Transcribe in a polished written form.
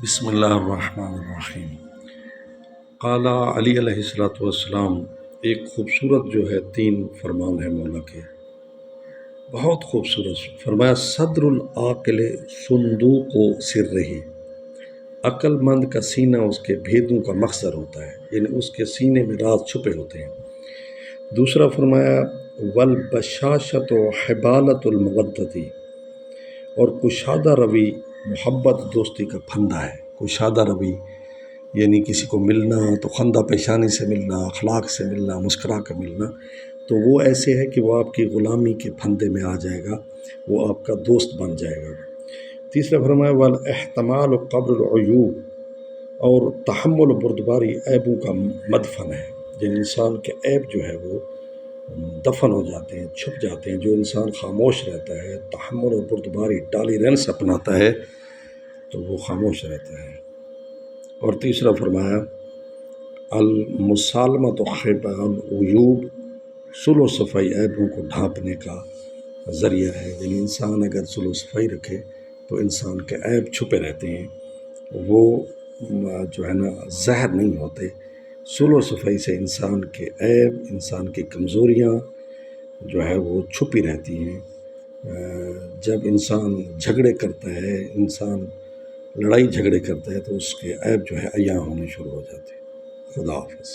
بسم اللہ الرحمن الرحیم۔ قال علی علیہ الصلوۃ والسلام، ایک خوبصورت جو ہے 3 فرمان ہے مولا کے، بہت خوبصورت فرمایا، صدر العاقل صندوق و سر رہی، عقل مند کا سینہ اس کے بھیدوں کا مخزن ہوتا ہے، یعنی اس کے سینے میں راز چھپے ہوتے ہیں۔ دوسرا فرمایا والبشاشۃ و حبالۃ المودتی، اور کشادہ روی محبت دوستی کا پھندا ہے۔ کشادہ روی یعنی کسی کو ملنا تو خندہ پیشانی سے ملنا، اخلاق سے ملنا، مسکرا کر ملنا، تو وہ ایسے ہے کہ وہ آپ کی غلامی کے پھندے میں آ جائے گا، وہ آپ کا دوست بن جائے گا۔ تیسرا فرمایا والاحتمال قبر العیوب، اور تحمل و بردباری عیبوں کا مدفن ہے، جن انسان کے عیب جو ہے وہ دفن ہو جاتے ہیں، چھپ جاتے ہیں۔ جو انسان خاموش رہتا ہے، تحمل اور بردباری ٹالرینس اپناتا ہے، تو وہ خاموش رہتا ہے۔ اور تیسرا فرمایا المسالمۃ خبال العیوب، صلح و صفائی عیبوں کو ڈھانپنے کا ذریعہ ہے، یعنی انسان اگر صلح و صفائی رکھے تو انسان کے عیب چھپے رہتے ہیں، وہ جو ہے نا زہر نہیں ہوتے۔ صلح و صفائی سے انسان کے عیب، انسان کی کمزوریاں جو ہے وہ چھپی رہتی ہیں۔ جب انسان جھگڑے کرتا ہے، انسان لڑائی جھگڑے کرتا ہے، تو اس کے عیب جو ہے عیاں ہونے شروع ہو جاتے ہیں۔ خدا حافظ۔